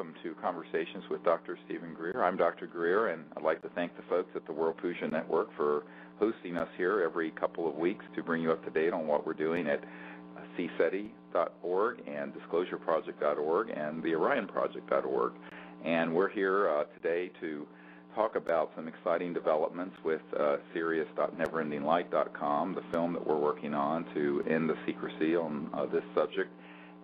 welcome to Conversations with Dr. Stephen Greer. I'm Dr. Greer, and I'd like to thank the folks at the World Puja Network for hosting us here every couple of weeks to bring you up to date on what we're doing at CSETI.org and disclosureproject.org and the orionproject.org. And we're here today to talk about some exciting developments with serious.neverendinglight.com, the film that we're working on to end the secrecy on this subject.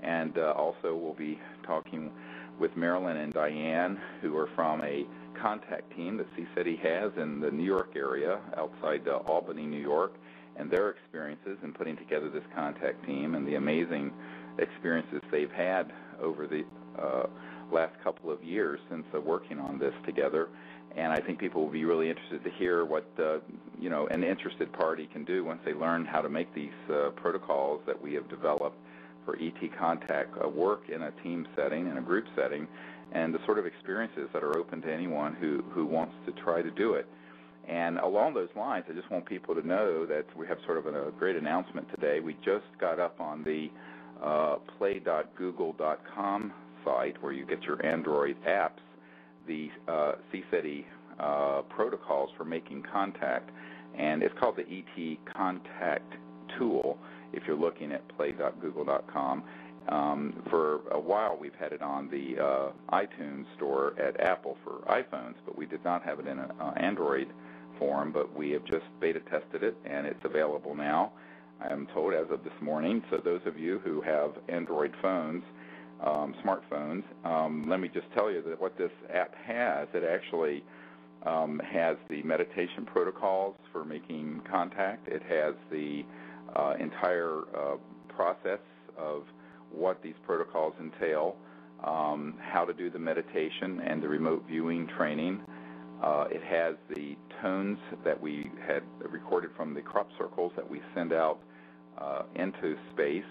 And also we'll be talking with Marilyn and Diane, who are from a contact team that CSETI has in the New York area, outside Albany, New York, and their experiences in putting together this contact team and the amazing experiences they've had over the last couple of years since working on this together. And I think people will be really interested to hear what an interested party can do once they learn how to make these protocols that we have developed for ET contact work in a team setting, in a group setting, and the sort of experiences that are open to anyone who wants to try to do it. And along those lines, I just want people to know that we have sort of a great announcement today. We just got up on the play.google.com site where you get your Android apps, the CSETI protocols for making contact, and it's called the ET Contact Tool if you're looking at play.google.com. For a while we've had it on the iTunes store at Apple for iPhones, but we did not have it in an Android form, but we have just beta tested it, and it's available now, I am told, as of this morning. So those of you who have Android phones, smartphones, let me just tell you that what this app has, it actually has the meditation protocols for making contact. It has the entire process of what these protocols entail, how to do the meditation and the remote viewing training. It has the tones that we had recorded from the crop circles that we send out into space,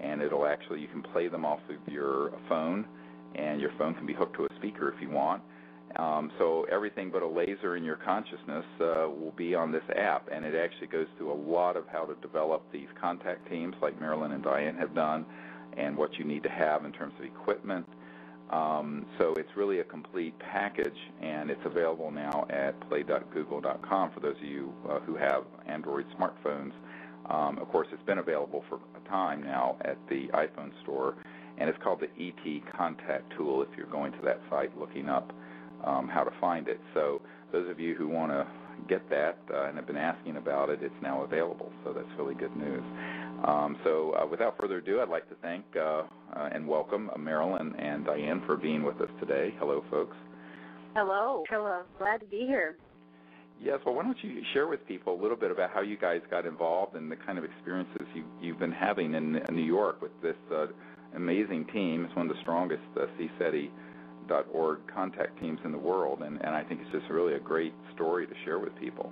and it'll actually, you can play them off of your phone, and your phone can be hooked to a speaker if you want. So everything but a laser in your consciousness will be on this app, and it actually goes through a lot of how to develop these contact teams like Marilyn and Diane have done, and what you need to have in terms of equipment. So it's really a complete package, and it's available now at play.google.com for those of you who have Android smartphones. Of course, it's been available for a time now at the iPhone store, and it's called the ET Contact Tool if you're going to that site looking up how to find it. So those of you who want to get that and have been asking about it, it's now available. So that's really good news. So without further ado, I'd like to thank and welcome Marilyn and Diane for being with us today. Hello, folks. Hello. Hello. Glad to be here. Yes, well, why don't you share with people a little bit about how you guys got involved and the kind of experiences you've been having in New York with this amazing team. It's one of the strongest CSETI.org contact teams in the world, and I think it's just really a great story to share with people.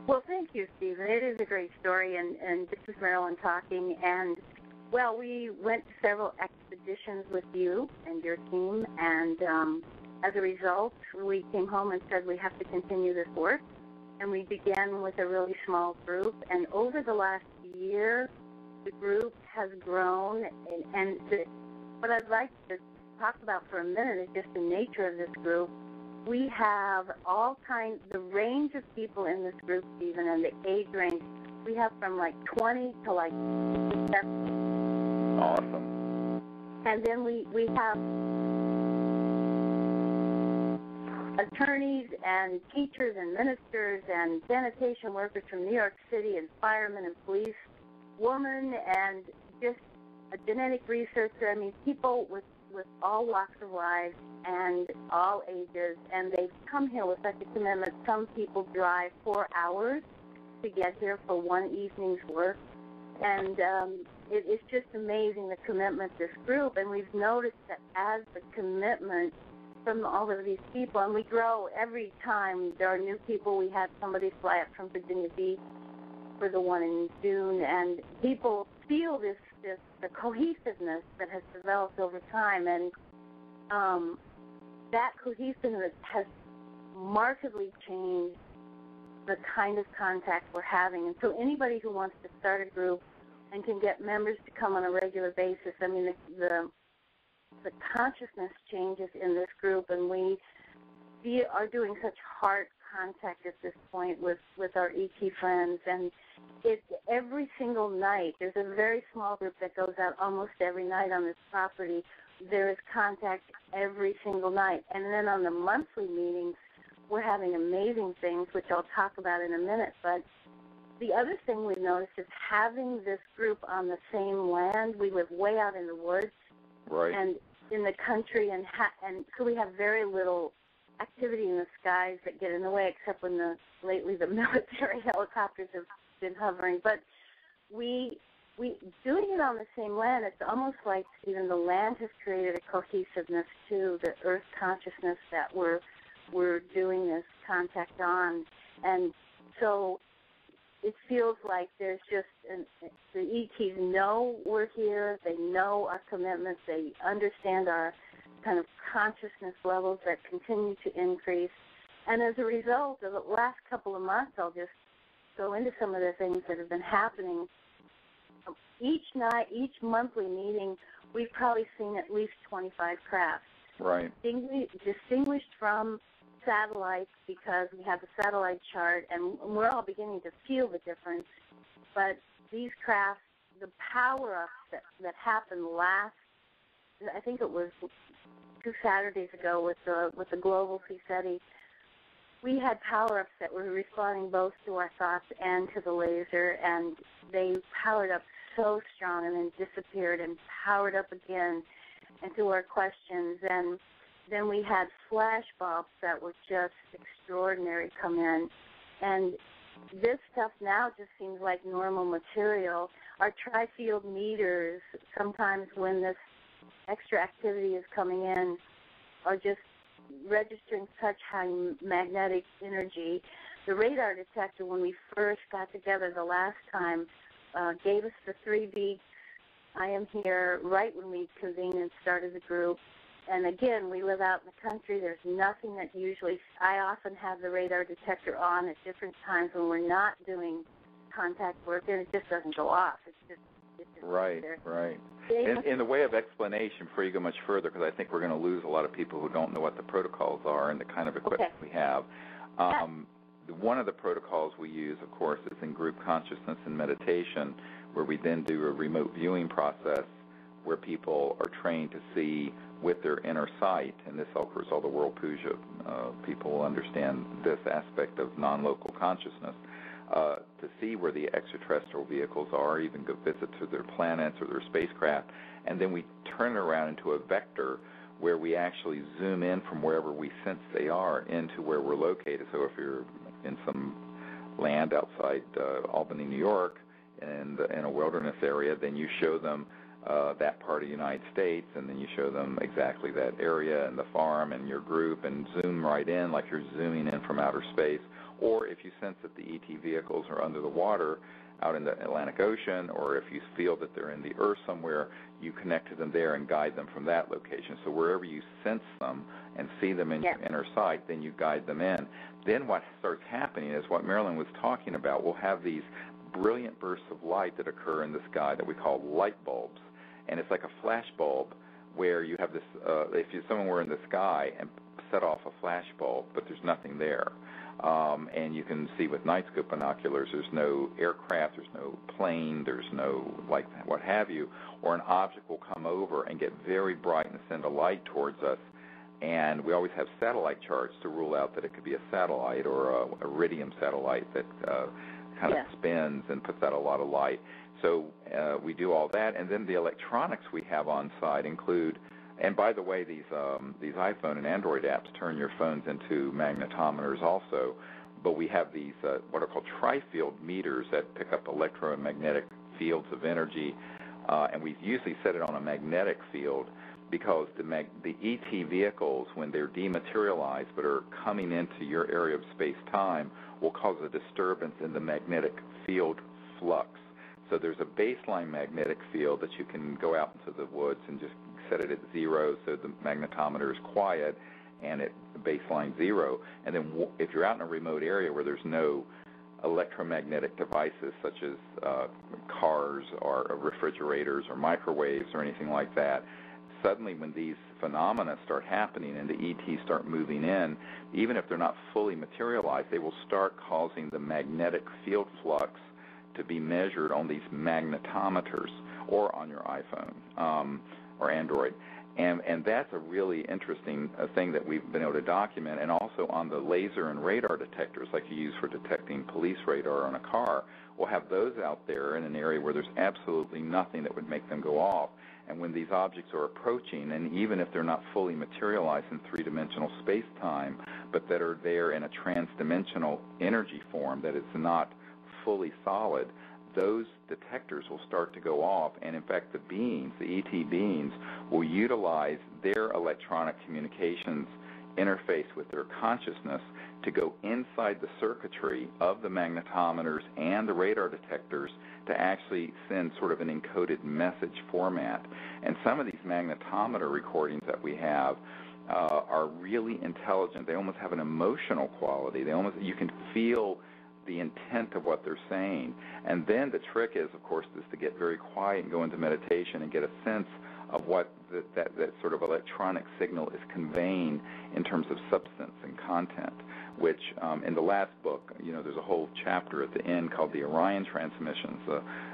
Well, thank you, Stephen. It is a great story, and this is Marilyn talking. And, well, we went to several expeditions with you and your team, and as a result, we came home and said we have to continue this work, and we began with a really small group. And over the last year, the group has grown, and what I'd like to talk about for a minute is just the nature of this group. We have all kinds, the range of people in this group, Stephen, and the age range. We have from like 20 to like 70. Awesome. And then we have attorneys and teachers and ministers and sanitation workers from New York City and firemen and police, women and just a genetic researcher. I mean, people with all walks of life and all ages, and they've come here with such a commitment. Some people drive 4 hours to get here for one evening's work, and it's just amazing the commitment of this group. And we've noticed that as the commitment from all of these people, and we grow every time there are new people. We had somebody fly up from Virginia Beach for the one in June, and people feel the cohesiveness that has developed over time, and that cohesiveness has markedly changed the kind of contact we're having. And so anybody who wants to start a group and can get members to come on a regular basis, I mean, the the consciousness changes in this group, and we are doing such heart contact at this point with our ET friends, and it's every single night. There's a very small group that goes out almost every night on this property. There is contact every single night, and then on the monthly meetings, we're having amazing things, which I'll talk about in a minute. But the other thing we've noticed is having this group on the same land. We live way out in the woods, right, and in the country, and so we have very little activity in the skies that get in the way, except when lately the military helicopters have been hovering. But we doing it on the same land, it's almost like even the land has created a cohesiveness to the earth consciousness that we're doing this contact on. And so it feels like there's just the ETs know we're here, they know our commitments, they understand our kind of consciousness levels that continue to increase. And as a result of the last couple of months, I'll just go into some of the things that have been happening. Each night, each monthly meeting, we've probably seen at least 25 crafts. Right. Distinguished from satellites, because we have the satellite chart, and we're all beginning to feel the difference. But these crafts, the power-ups that happened last, I think it was 2 Saturdays ago with the global CSETI, we had power-ups that were responding both to our thoughts and to the laser, and they powered up so strong and then disappeared and powered up again into our questions. And then we had flash bulbs that were just extraordinary come in. And this stuff now just seems like normal material. Our tri-field meters, sometimes when this extra activity is coming in, are just registering such high magnetic energy. The radar detector, when we first got together the last time, gave us the 3 beats, I am here, right when we convened and started the group. And again, we live out in the country. There's nothing that usually, I often have the radar detector on at different times when we're not doing contact work, and it just doesn't go off. It's just right, there. Right. In the way of explanation, before you go much further, because I think we're going to lose a lot of people who don't know what the protocols are and the kind of equipment we have. One of the protocols we use, of course, is in group consciousness and meditation, where we then do a remote viewing process where people are trained to see with their inner sight, and this, of course, all the World Puja people will understand this aspect of non-local consciousness, to see where the extraterrestrial vehicles are, even go visit to their planets or their spacecraft, and then we turn it around into a vector where we actually zoom in from wherever we sense they are into where we're located. So if you're in some land outside Albany, New York, and in a wilderness area, then you show them that part of the United States, and then you show them exactly that area and the farm and your group, and zoom right in like you're zooming in from outer space. Or if you sense that the ET vehicles are under the water out in the Atlantic Ocean, or if you feel that they're in the Earth somewhere, you connect to them there and guide them from that location. So wherever you sense them and see them in your inner sight, then you guide them in. Then what starts happening is what Marilyn was talking about. We'll have these brilliant bursts of light that occur in the sky that we call light bulbs. And it's like a flash bulb where you have this, if someone were in the sky and set off a flash bulb, but there's nothing there. And you can see with night scope binoculars, there's no aircraft, there's no plane, there's no, like, what have you, or an object will come over and get very bright and send a light towards us. And we always have satellite charts to rule out that it could be a satellite or a iridium satellite that kind of spins and puts out a lot of light. So we do all that, and then the electronics we have on site include, and by the way, these iPhone and Android apps turn your phones into magnetometers also, but we have these what are called tri-field meters that pick up electromagnetic fields of energy, and we usually set it on a magnetic field because the ET vehicles, when they're dematerialized but are coming into your area of space-time, will cause a disturbance in the magnetic field flux. So there's a baseline magnetic field that you can go out into the woods and just set it at 0 so the magnetometer is quiet and at baseline 0. And then if you're out in a remote area where there's no electromagnetic devices such as cars or refrigerators or microwaves or anything like that, suddenly when these phenomena start happening and the ETs start moving in, even if they're not fully materialized, they will start causing the magnetic field flux to be measured on these magnetometers or on your iPhone or Android. And that's a really interesting thing that we've been able to document. And also on the laser and radar detectors, like you use for detecting police radar on a car, we'll have those out there in an area where there's absolutely nothing that would make them go off. And when these objects are approaching, and even if they're not fully materialized in three-dimensional space-time, but that are there in a trans-dimensional energy form that is not fully solid, those detectors will start to go off, and in fact the beings, the ET beings, will utilize their electronic communications interface with their consciousness to go inside the circuitry of the magnetometers and the radar detectors to actually send sort of an encoded message format. And some of these magnetometer recordings that we have are really intelligent. They almost have an emotional quality. You can feel the intent of what they're saying. And then the trick is, of course, is to get very quiet and go into meditation and get a sense of what that sort of electronic signal is conveying in terms of substance and content, which in the last book, there's a whole chapter at the end called the Orion transmissions.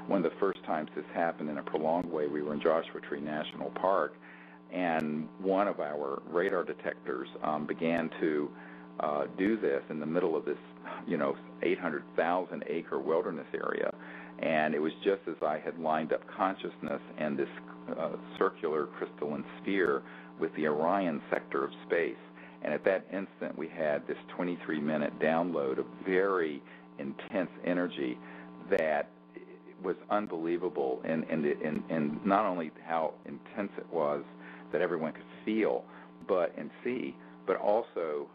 One of the first times this happened in a prolonged way, we were in Joshua Tree National Park, and one of our radar detectors began to do this in the middle of this 800,000 acre wilderness area, and it was just as I had lined up consciousness and this circular crystalline sphere with the Orion sector of space. And at that instant we had this 23-minute download of very intense energy that was unbelievable, and not only how intense it was that everyone could feel and see, but also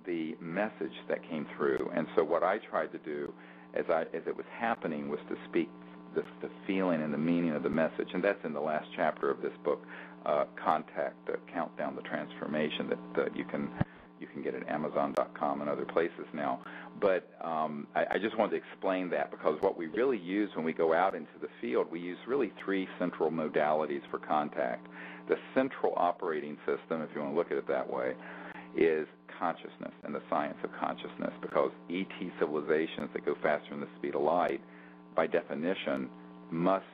the message that came through. And so what I tried to do as it was happening was to speak the feeling and the meaning of the message, and that's in the last chapter of this book, Contact, Countdown the Transformation, that you can get at Amazon.com and other places now. But I just wanted to explain that, because what we really use when we go out into the field, we use really three central modalities for contact. The central operating system, if you want to look at it that way, is consciousness and the science of consciousness, because ET civilizations that go faster than the speed of light, by definition, must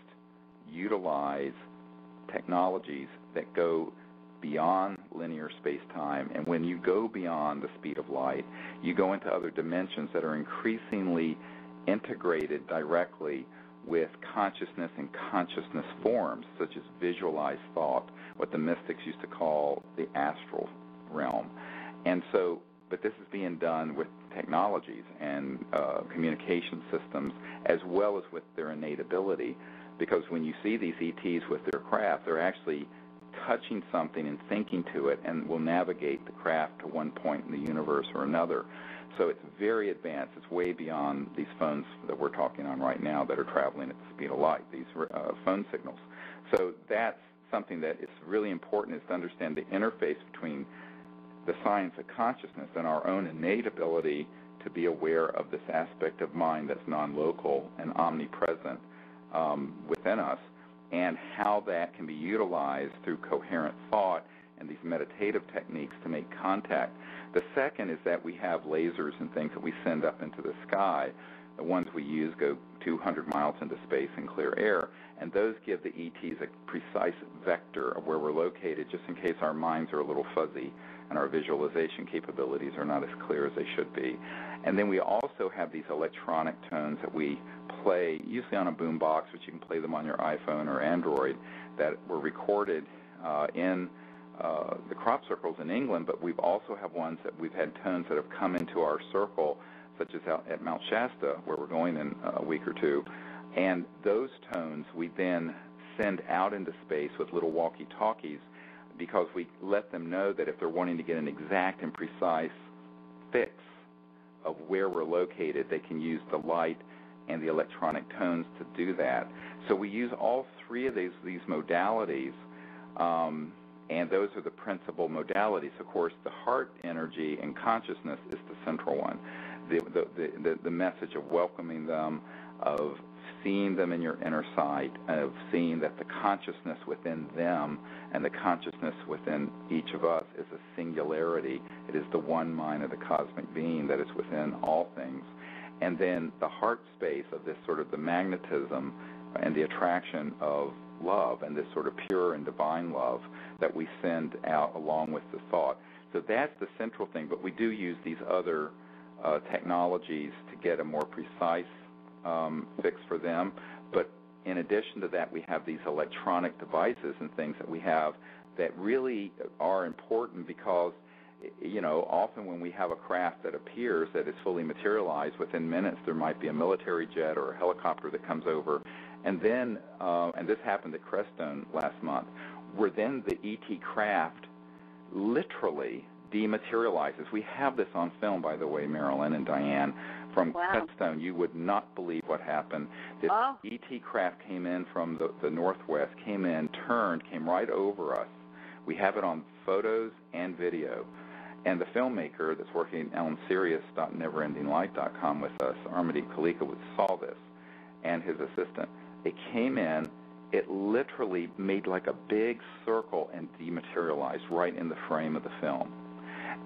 utilize technologies that go beyond linear space-time. And when you go beyond the speed of light, you go into other dimensions that are increasingly integrated directly with consciousness and consciousness forms, such as visualized thought, what the mystics used to call the astral realm. And so, but this is being done with technologies and communication systems, as well as with their innate ability, because when you see these ETs with their craft, they're actually touching something and thinking to it, and will navigate the craft to one point in the universe or another. So it's very advanced. It's way beyond these phones that we're talking on right now that are traveling at the speed of light, these phone signals. So that's something that is really important, is to understand the interface between the science of consciousness and our own innate ability to be aware of this aspect of mind that's non-local and omnipresent within us, and how that can be utilized through coherent thought and these meditative techniques to make contact. The second is that we have lasers and things that we send up into the sky. The ones we use go 200 miles into space in clear air, and those give the ETs a precise vector of where we're located, just in case our minds are a little fuzzy and our visualization capabilities are not as clear as they should be. And then we also have these electronic tones that we play, usually on a boom box, but you can play them on your iPhone or Android, that were recorded in the crop circles in England, but we've also have ones that we've had tones that have come into our circle, such as out at Mount Shasta, where we're going in a week or two. And those tones we then send out into space with little walkie-talkies, because we let them know that if they're wanting to get an exact and precise fix of where we're located, they can use the light and the electronic tones to do that. So we use all three of these modalities, and those are the principal modalities. Of course, the heart energy and consciousness is the central one. The message of welcoming them, of seeing them in your inner sight, of seeing that the consciousness within them and the consciousness within each of us is a singularity. It is the one mind of the cosmic being that is within all things. And then the heart space of this sort of the magnetism and the attraction of love and this sort of pure and divine love that we send out along with the thought. So that's the central thing, but we do use these other technologies to get a more precise fix for them. But in addition to that, we have these electronic devices and things that we have that really are important because, you know, often when we have a craft that appears that is fully materialized, within minutes there might be a military jet or a helicopter that comes over. And then, and this happened at Crestone last month, where then the ET craft literally dematerializes. We have this on film, by the way, Marilyn and Diane, from Crestone. You would not believe what happened. This ET craft came in from the northwest, came in, turned, came right over us. We have it on photos and video. And the filmmaker that's working on Sirius.neverendinglight.com with us, Armady Kalika, saw this, and his assistant. It came in, it literally made like a big circle and dematerialized right in the frame of the film.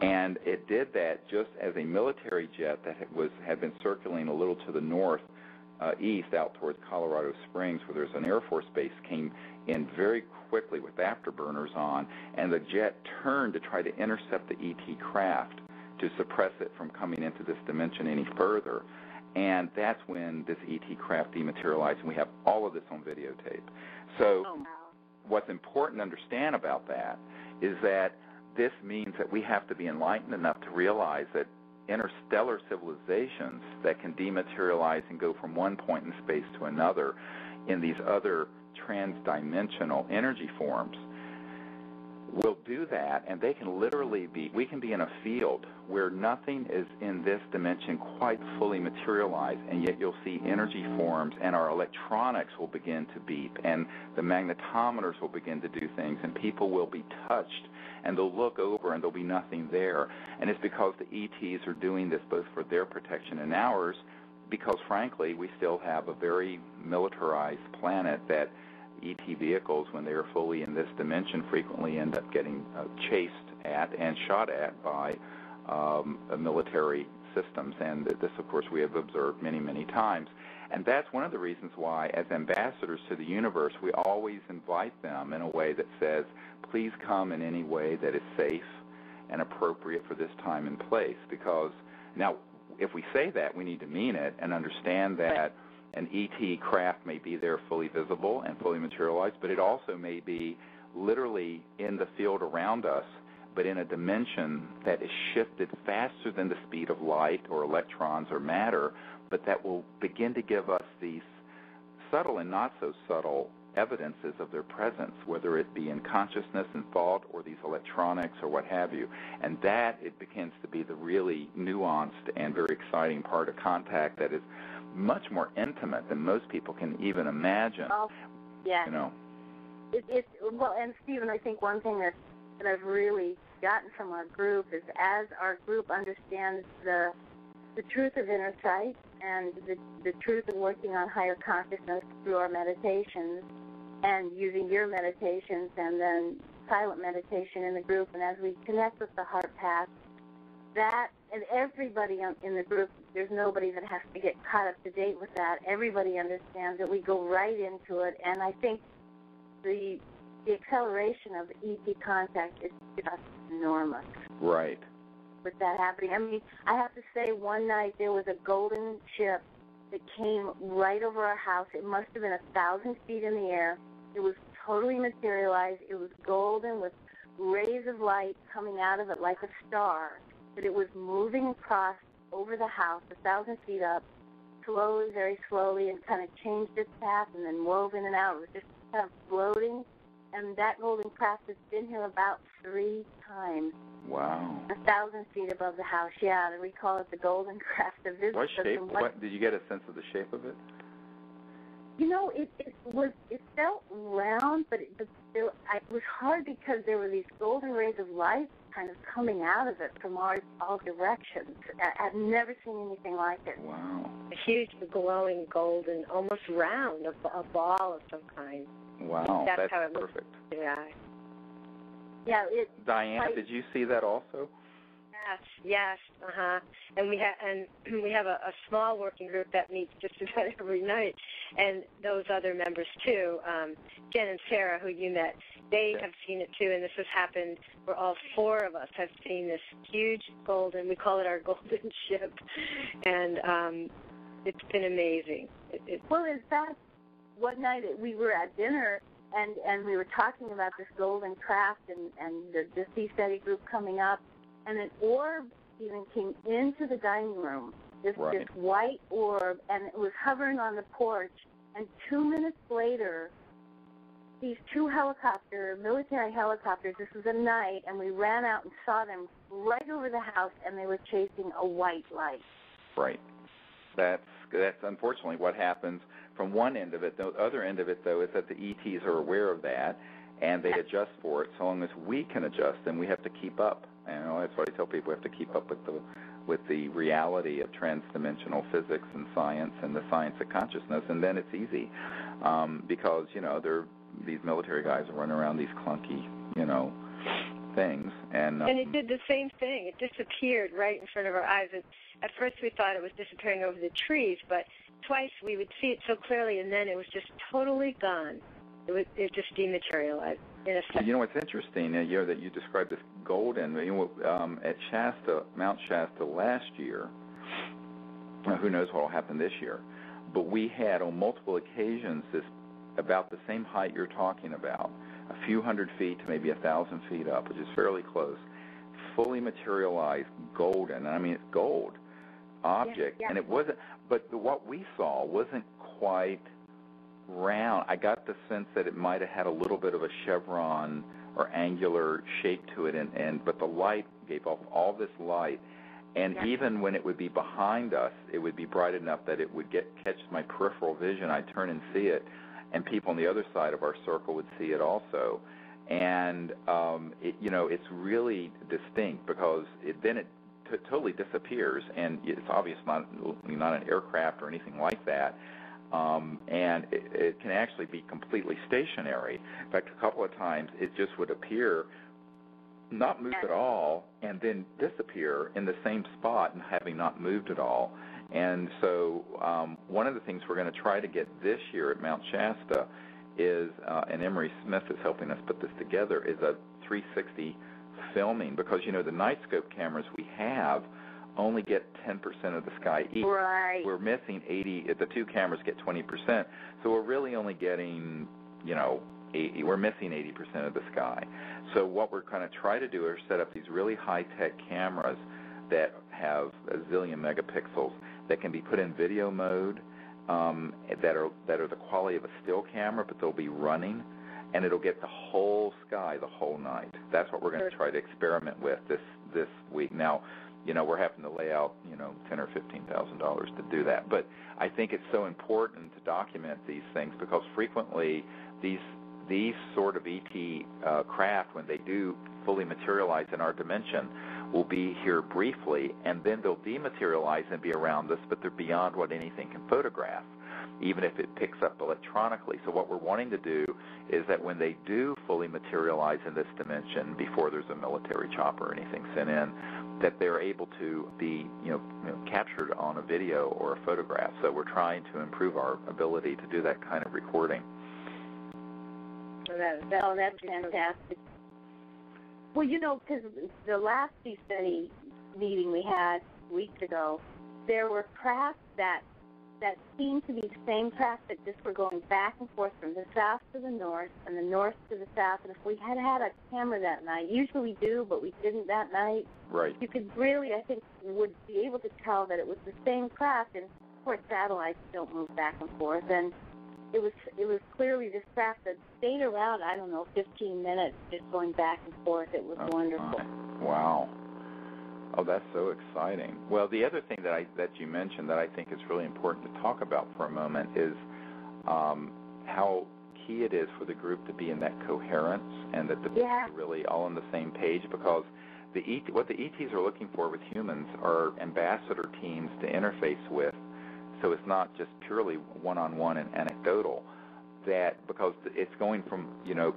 And it did that just as a military jet that had been circling a little to the north, east, out towards Colorado Springs, where there's an Air Force base, came in very quickly with afterburners on, and the jet turned to try to intercept the ET craft to suppress it from coming into this dimension any further. And that's when this ET craft dematerialized, and we have all of this on videotape. So what's important to understand about that is that this means that we have to be enlightened enough to realize that interstellar civilizations that can dematerialize and go from one point in space to another in these other trans-dimensional energy forms will do that, and they can literally be, we can be in a field where nothing is in this dimension quite fully materialized, and yet you'll see energy forms, and our electronics will begin to beep, and the magnetometers will begin to do things, and people will be touched, and they'll look over and there'll be nothing there. And it's because the ETs are doing this both for their protection and ours, because frankly we still have a very militarized planet that ET vehicles, when they are fully in this dimension, frequently end up getting chased at and shot at by military systems. And this, of course, we have observed many, many times. And that's one of the reasons why, as ambassadors to the universe, we always invite them in a way that says, please come in any way that is safe and appropriate for this time and place. Because now, if we say that, we need to mean it and understand that an ET craft may be there fully visible and fully materialized, but it also may be literally in the field around us, but in a dimension that is shifted faster than the speed of light or electrons or matter, but that will begin to give us these subtle and not so subtle evidences of their presence, whether it be in consciousness and thought or these electronics or what have you. And that, it begins to be the really nuanced and very exciting part of contact that is much more intimate than most people can even imagine. Oh, yeah. You know. Well, and Stephen, I think one thing that I've really gotten from our group is, as our group understands the truth of inner sight and the truth of working on higher consciousness through our meditations and using your meditations and then silent meditation in the group, and as we connect with the heart path, that, and everybody in the group, there's nobody that has to get caught up to date with that. Everybody understands that we go right into it, and I think the acceleration of ET contact is just enormous. Right. With that happening. I mean, I have to say, one night there was a golden ship that came right over our house. It must have been 1,000 feet in the air. It was totally materialized. It was golden with rays of light coming out of it like a star. But it was moving across over the house, 1,000 feet up, slowly, very slowly, and kind of changed its path and then wove in and out. It was just kind of floating. And that golden craft has been here about 3 times. Wow. 1,000 feet above the house, yeah. We call it the golden craft. What shape? What, did you get a sense of the shape of it? You know, it felt round, but it was hard because there were these golden rays of light kind of coming out of it from all directions. I've never seen anything like it. Wow. A huge glowing golden, almost round, a ball of some kind. Wow, that's how it perfect. looks to the eye. Yeah, Diane, did you see that also? Yes, and we have a small working group that meets just about every night, and those other members too, Jen and Sarah, who you met, they have seen it too, and this has happened where all four of us have seen this huge golden, we call it our golden ship, and it's been amazing. Well, in fact, one night we were at dinner, and we were talking about this golden craft and the CSETI group coming up, and an orb even came into the dining room, this white orb, and it was hovering on the porch. And 2 minutes later, these two military helicopters, this was at night, and we ran out and saw them right over the house, and they were chasing a white light. Right. That's unfortunately what happens from one end of it. The other end of it, though, is that the ETs are aware of that, and they adjust for it. So long as we can adjust, then we have to keep up. That's what I tell people. We have to keep up with the reality of transdimensional physics and science and the science of consciousness, and then it's easy because these military guys are running around these clunky things, and it did the same thing. It disappeared right in front of our eyes. At first we thought it was disappearing over the trees, but twice we would see it so clearly, and then it was just totally gone. It just dematerialized in a second. What's interesting, that you described this golden, at Mount Shasta last year, who knows what will happen this year, but we had on multiple occasions this about the same height you're talking about, a few hundred feet to maybe 1,000 feet up, which is fairly close, fully materialized golden, and I mean it's gold object, and it wasn't, but what we saw wasn't quite round. I got the sense that it might have had a little bit of a chevron or angular shape to it, but the light gave off all this light, and even when it would be behind us, it would be bright enough that it would catch my peripheral vision. I'd turn and see it, and people on the other side of our circle would see it also. And it's really distinct because then it totally disappears, and it's obvious not an aircraft or anything like that. And it can actually be completely stationary. In fact, a couple of times it just would appear, not move at all, and then disappear in the same spot and having not moved at all. And so one of the things we're going to try to get this year at Mount Shasta is, and Emery Smith is helping us put this together, is a 360 filming, because the night scope cameras we have only get 10% of the sky each. Right. We're missing 80. The two cameras get 20%, so we're really only getting, 80. We're missing 80% of the sky. So what we're going to try to do is set up these really high-tech cameras that have a zillion megapixels that can be put in video mode, that are the quality of a still camera, but they'll be running, and it'll get the whole sky the whole night. That's what we're going to try to experiment with this week. Now, we're having to lay out, $10,000 or $15,000 to do that. But I think it's so important to document these things, because frequently these sort of ET craft, when they do fully materialize in our dimension, will be here briefly, and then they'll dematerialize and be around us, but they're beyond what anything can photograph, even if it picks up electronically. So what we're wanting to do is that when they do fully materialize in this dimension, before there's a military chopper or anything sent in, that they're able to be captured on a video or a photograph. So we're trying to improve our ability to do that kind of recording. That's fantastic. Well, because the last CSETI meeting we had weeks ago, there were craft that seemed to be the same craft that just were going back and forth from the south to the north and the north to the south. And if we had had a camera that night, usually we do, but we didn't that night, right, you could really, I think, would be able to tell that it was the same craft. And of course, satellites don't move back and forth. And it was clearly this craft that stayed around, 15 minutes, just going back and forth. It was wonderful. Wow. Oh, that's so exciting. Well, the other thing that you mentioned that I think is really important to talk about for a moment is how key it is for the group to be in that coherence, and that the people are really all on the same page, because what the ETs are looking for with humans are ambassador teams to interface with, so it's not just purely one-on-one and anecdotal. That because it's going from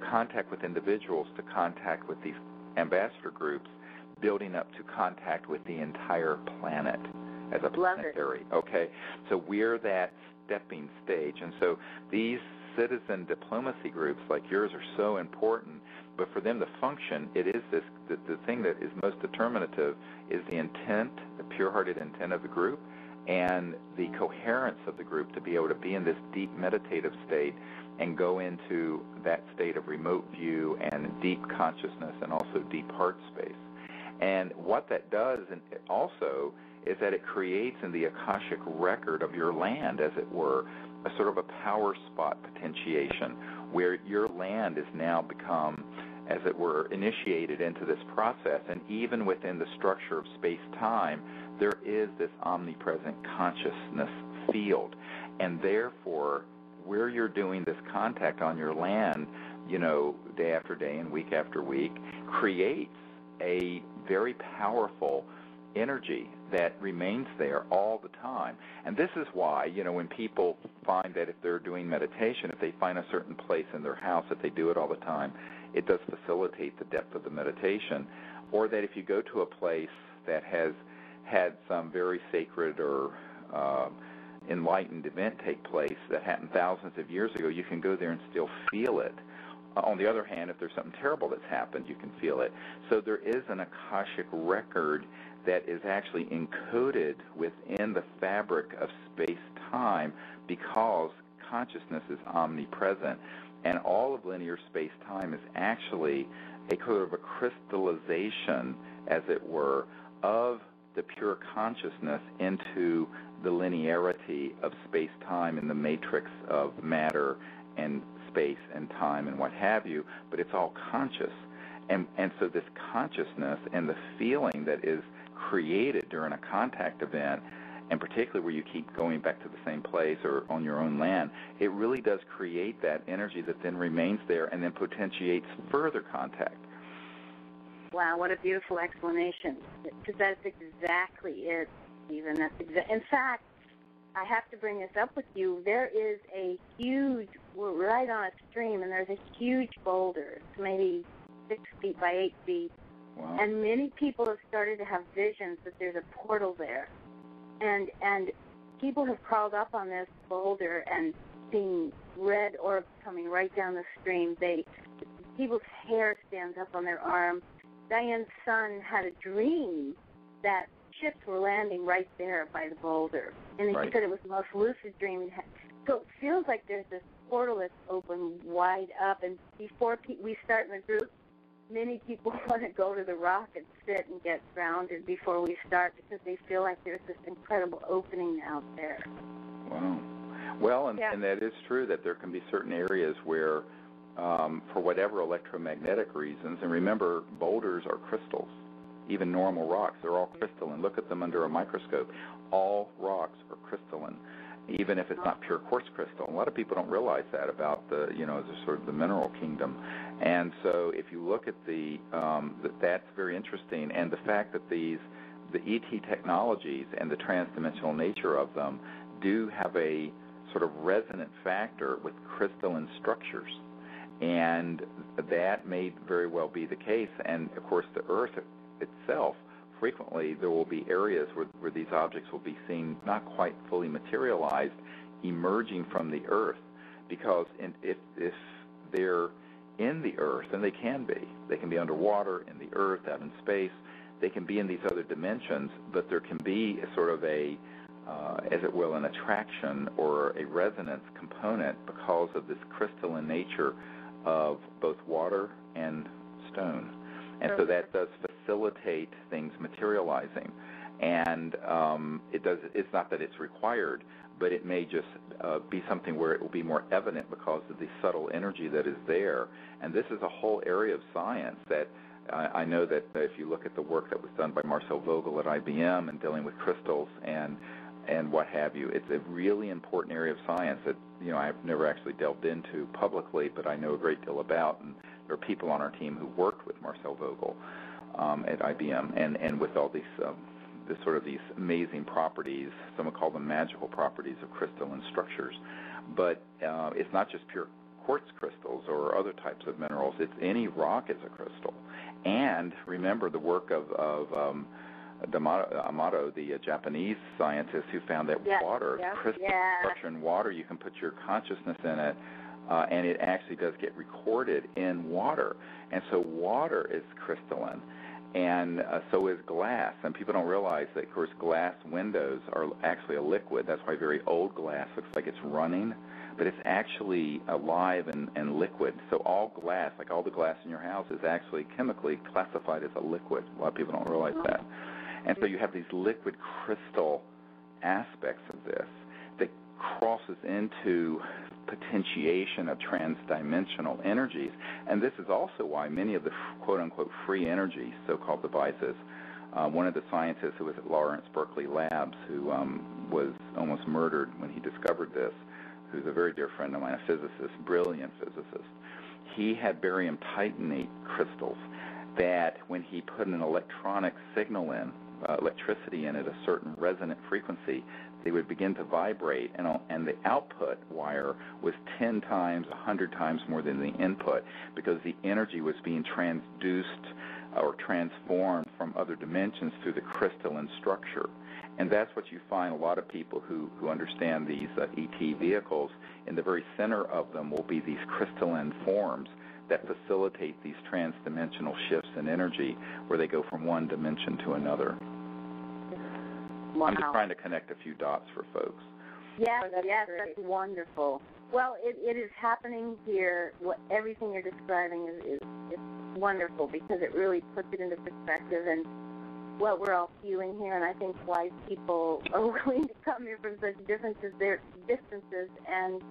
contact with individuals to contact with these ambassador groups, building up to contact with the entire planet as a planetary. Okay, so we're that stepping stage, and so these citizen diplomacy groups like yours are so important. But for them to function, it is this the thing that is most determinative is the intent, the pure-hearted intent of the group, and the coherence of the group to be able to be in this deep meditative state and go into that state of remote view and deep consciousness and also deep heart space. And what that does also is that it creates in the Akashic record of your land, as it were, a sort of a power spot potentiation where your land has now become, as it were, initiated into this process. And even within the structure of space-time, there is this omnipresent consciousness field. And therefore, where you're doing this contact on your land, day after day and week after week, creates a very powerful energy that remains there all the time. And this is why, when people find that if they're doing meditation, if they find a certain place in their house, if they do it all the time, it does facilitate the depth of the meditation. Or that if you go to a place that has had some very sacred or enlightened event take place that happened thousands of years ago, you can go there and still feel it. On the other hand, if there's something terrible that's happened, you can feel it. So there is an Akashic record that is actually encoded within the fabric of space-time because consciousness is omnipresent. And all of linear space-time is actually a kind of a crystallization, as it were, of the pure consciousness into the linearity of space-time in the matrix of matter and space and time and what have you, but it's all conscious. And so this consciousness and the feeling that is created during a contact event, and particularly where you keep going back to the same place or on your own land, it really does create that energy that then remains there and then potentiates further contact. Wow, what a beautiful explanation. Because that's exactly it, Stephen. In fact, I have to bring this up with you. There is we're right on a stream, and there's a huge boulder. It's maybe 6 feet by 8 feet. Wow. And many people have started to have visions that there's a portal there. And people have crawled up on this boulder and seen red orbs coming right down the stream. People's hair stands up on their arm. Diane's son had a dream that ships were landing right there by the boulder. And he said it was the most lucid dream he had. So it feels like there's this portal that's open wide up. And before we start in the group, many people want to go to the rock and sit and get grounded before we start because they feel like there's this incredible opening out there. Wow. Well, and that is true that there can be certain areas where, for whatever electromagnetic reasons, and remember, boulders are crystals. Even normal rocks, they're all crystalline. Look at them under a microscope. All rocks are crystalline, even if it's not pure quartz crystal. A lot of people don't realize that about the sort of the mineral kingdom. And so if you look at that's very interesting. And the fact that the ET technologies and the transdimensional nature of them do have a sort of resonant factor with crystalline structures. And that may very well be the case. And, of course, the Earth itself, frequently there will be areas where these objects will be seen not quite fully materialized, emerging from the Earth. Because if they're in the Earth, and they can be underwater, in the Earth, out in space, they can be in these other dimensions, but there can be a sort of as it will, an attraction or a resonance component because of this crystalline nature of both water and stone. And so that does facilitate things materializing. And it's not that it's required, but it may just be something where it will be more evident because of the subtle energy that is there. And this is a whole area of science that I know that if you look at the work that was done by Marcel Vogel at IBM and dealing with crystals and what have you, it's a really important area of science that I've never actually delved into publicly, but I know a great deal about. And there are people on our team who worked with Marcel Vogel. at IBM, and with all these these amazing properties. Some would call them magical properties of crystalline structures. But it's not just pure quartz crystals or other types of minerals. It's any rock is a crystal. And remember the work of Amato, the Japanese scientist who found that water, crystal structure in water, you can put your consciousness in it, and it actually does get recorded in water. And so water is crystalline, and so is glass. And people don't realize that, of course, glass windows are actually a liquid. That's why very old glass looks like it's running, but it's actually alive and liquid. So all glass, like all the glass in your house, is actually chemically classified as a liquid. A lot of people don't realize that. And so you have these liquid crystal aspects of this that crosses into potentiation of transdimensional energies. And this is also why many of the quote-unquote free energy so-called devices, one of the scientists who was at Lawrence Berkeley Labs who was almost murdered when he discovered this, who's a very dear friend of mine, a physicist, brilliant physicist, he had barium titanate crystals that when he put an electronic signal in, electricity in at a certain resonant frequency, they would begin to vibrate, and the output wire was 10 times, 100 times more than the input, because the energy was being transduced or transformed from other dimensions through the crystalline structure. And that's what you find a lot of people who understand these ET vehicles, in the very center of them will be these crystalline forms that facilitate these transdimensional shifts in energy where they go from one dimension to another. Wow. I'm just trying to connect a few dots for folks. Yes, that's wonderful. Well, it is happening here. Everything you're describing is wonderful, because it really puts it into perspective and what we're all feeling here. And I think wise people are willing to come here from such distances, and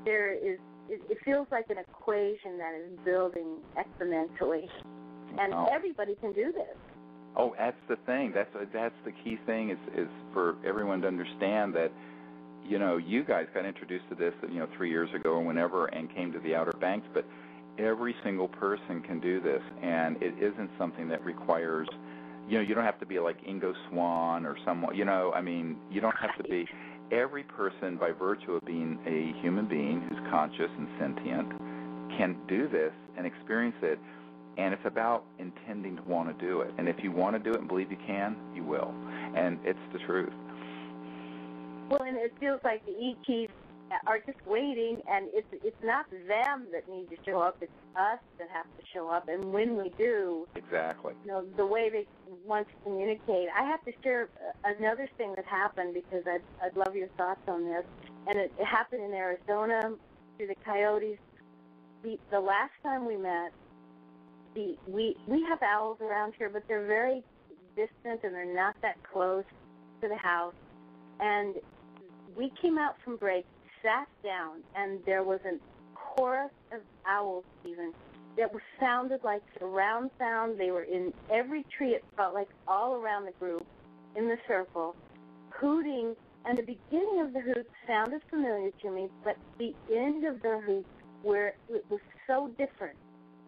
there is. It feels like an equation that is building exponentially, and everybody can do this. Oh, that's the thing. That's the key thing is for everyone to understand that, you guys got introduced to this, 3 years ago or whenever, and came to the Outer Banks, but every single person can do this, and it isn't something that requires, you don't have to be like Ingo Swann or someone, you don't have to be. Every person, by virtue of being a human being who's conscious and sentient, can do this and experience it, and it's about intending to want to do it. And if you want to do it and believe you can, you will. And it's the truth. Well, and it feels like the ETs are just waiting, and it's not them that need to show up, it's us that have to show up. And when we do, exactly, the way they want to communicate. I have to share another thing that happened, because I'd love your thoughts on this. And it happened in Arizona through the coyotes. The last time we met, we have owls around here, but they're very distant and they're not that close to the house. And we came out from break, sat down, and there was a chorus of owls even that sounded like surround sound. They were in every tree, it felt like, all around the group in the circle, hooting, and the beginning of the hoots sounded familiar to me, but the end of the hoots, where it was so different.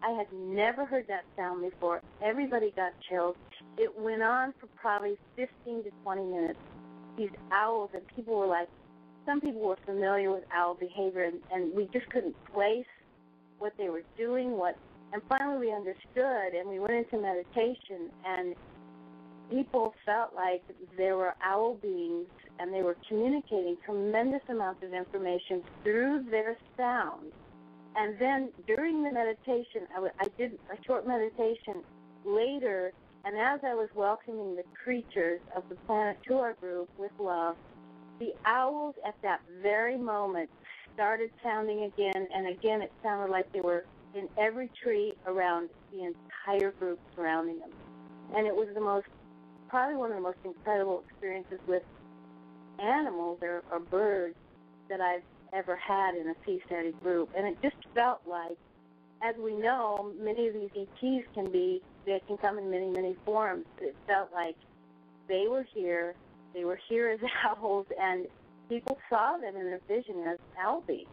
I had never heard that sound before. Everybody got chills. It went on for probably 15 to 20 minutes. These owls, and people were like, some people were familiar with owl behavior, and we just couldn't place what they were doing, and finally we understood, and we went into meditation, and people felt like there were owl beings, and they were communicating tremendous amounts of information through their sound. And then during the meditation, I did a short meditation later, and as I was welcoming the creatures of the planet to our group with love, the owls at that very moment started sounding again, and again it sounded like they were in every tree around the entire group surrounding them. And it was probably one of the most incredible experiences with animals or birds that I've ever had in a CSETI group. And it just felt like, as we know, many of these ETs they can come in many, many forms. It felt like they were here as owls, and people saw them in their vision as owl beings.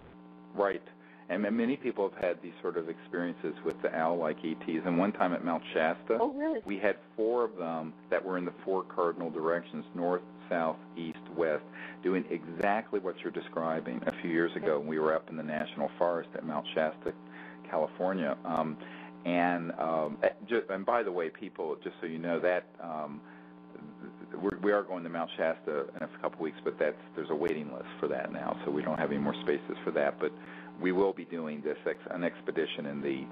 Right. And many people have had these sort of experiences with the owl-like ETs. And one time at Mount Shasta, we had 4 of them that were in the 4 cardinal directions, north, south, east, west, doing exactly what you're describing a few years ago when we were up in the National Forest at Mount Shasta, California. And by the way, people, just so you know, that we are going to Mount Shasta in a couple weeks, but there's a waiting list for that now, so we don't have any more spaces for that. But we will be doing an expedition in the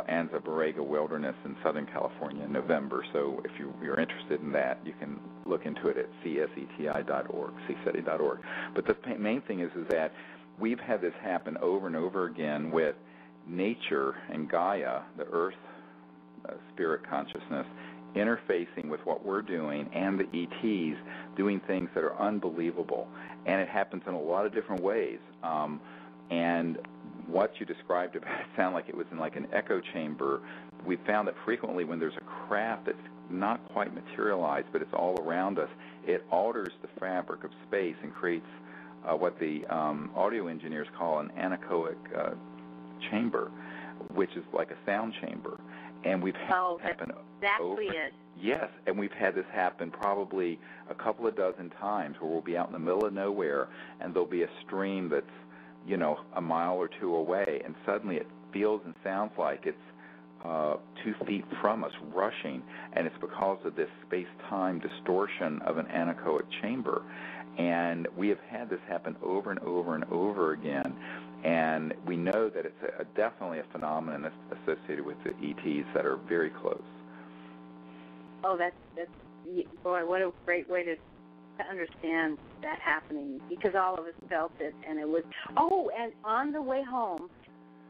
Anza Borrega Wilderness in Southern California in November. So if you're interested in that, you can look into it at CSETI.org, CSETI.org. But the main thing is that we've had this happen over and over again with nature and Gaia, the Earth spirit consciousness, interfacing with what we're doing, and the ETs doing things that are unbelievable. And it happens in a lot of different ways. And what you described about it sounded like it was in like an echo chamber. We found that frequently when there's a craft that's not quite materialized, but it's all around us, it alters the fabric of space and creates what the audio engineers call an anechoic chamber, which is like a sound chamber. And we've had this happen over. Yes, and we've had this happen probably a couple of dozen times where we'll be out in the middle of nowhere and there'll be a stream that's, a mile or 2 away, and suddenly it feels and sounds like it's 2 feet from us, rushing, and it's because of this space-time distortion of an anechoic chamber. And we have had this happen over and over and over again, and we know that it's definitely a phenomenon that's associated with the ETs that are very close. Oh, that's boy, what a great way to understand that happening, because all of us felt it, and it was, and on the way home,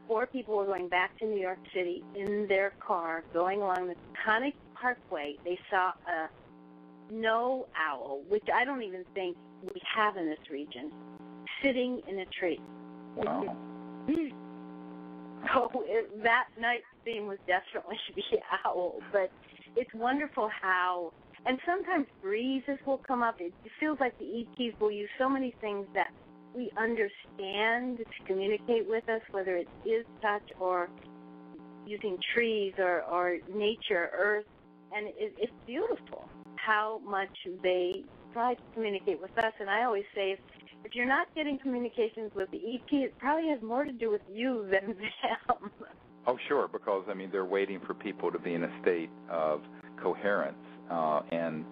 4 people were going back to New York City in their car, going along the Taconic Parkway. They saw a snow owl, which I don't even think we have in this region, sitting in a tree. Wow. So that night's theme was definitely the owl, but it's wonderful how, and sometimes breezes will come up. It feels like the ETs will use so many things that we understand to communicate with us, whether it is touch or using trees or nature, earth, and it's beautiful how much they try to communicate with us. And I always say, if you're not getting communications with the ET, it probably has more to do with you than them. Oh, sure, because, they're waiting for people to be in a state of coherence and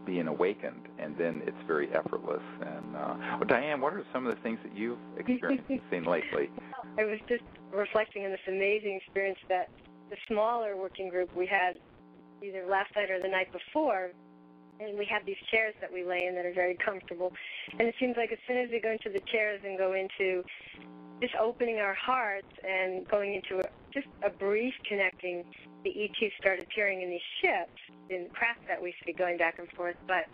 being awakened, and then it's very effortless. And Diane, what are some of the things that you've experienced and seen lately? I was just reflecting on this amazing experience that the smaller working group we had either last night or the night before, and we have these chairs that we lay in that are very comfortable. And it seems like as soon as we go into the chairs and go into just opening our hearts and going into just a brief connecting, the ETs start appearing in these ships, in craft that we see going back and forth. But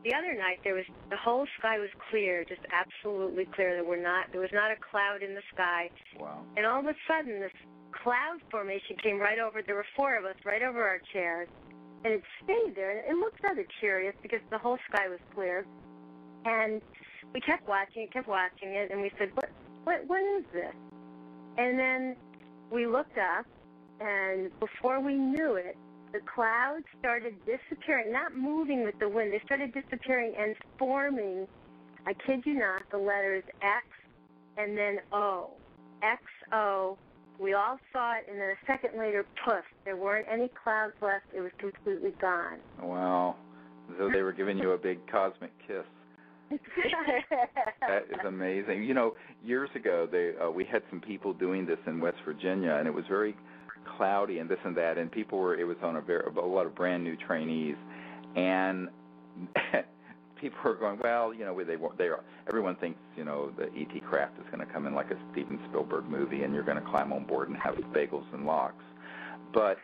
the other night, the whole sky was clear, just absolutely clear. There was not a cloud in the sky. Wow. And all of a sudden, this cloud formation came right over. There were 4 of us right over our chairs, and it stayed there. And it looked rather curious because the whole sky was clear. And we kept watching it, and we said, what is this? And then we looked up, and before we knew it, the clouds started disappearing, not moving with the wind. They started disappearing and forming, I kid you not, the letters X and then O. X-O. We all saw it, and then a second later, poof, there weren't any clouds left. It was completely gone. Wow. So they were giving you a big cosmic kiss. That is amazing. Years ago, we had some people doing this in West Virginia, and it was very cloudy and this and that, and it was on a lot of brand new trainees, and people were going, well, everyone thinks, the ET craft is going to come in like a Steven Spielberg movie, and you're going to climb on board and have bagels and lox. But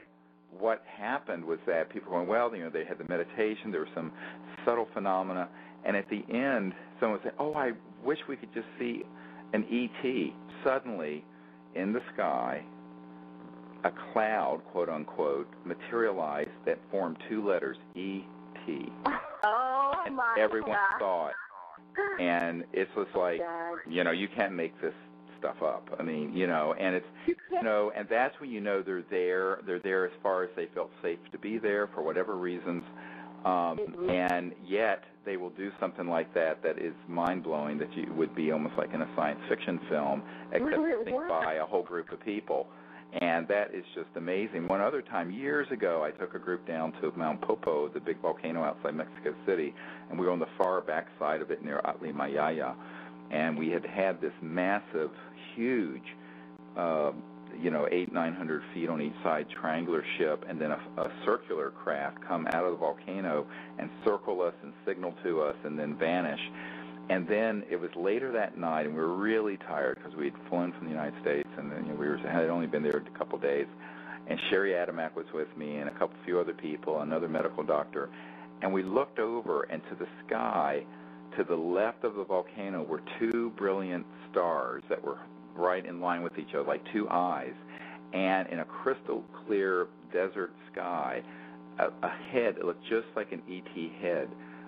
what happened was that people were going, well, they had the meditation, there were some subtle phenomena, and at the end, someone would say, oh, I wish we could just see an ET. Suddenly, in the sky, a cloud, quote unquote, materialized that formed 2 letters, E-T. Oh, and my everyone God. saw it. And it's just like, you can't make this stuff up. I mean, you know, and it's, you know, and that's when you know they're there. They're there as far as they felt safe to be there for whatever reasons. And yet they will do something like that that is mind-blowing, that you would be almost like in a science fiction film, except by a whole group of people. And that is just amazing. One other time, years ago, I took a group down to Mount Popo, the big volcano outside Mexico City, and we were on the far back side of it near Atli Mayaya. And we had this massive, huge, you know, 800-900 feet on each side triangular ship, and then a circular craft come out of the volcano and circle us and signal to us and then vanish. And then it was later that night, and we were really tired because we had flown from the United States, and then, you know, had only been there a couple of days. And Sherry Adamak was with me, and a few other people, another medical doctor. And we looked over, and to the sky, to the left of the volcano, were two brilliant stars that were right in line with each other, like two eyes. And in a crystal clear desert sky, a head, it looked just like an ET head,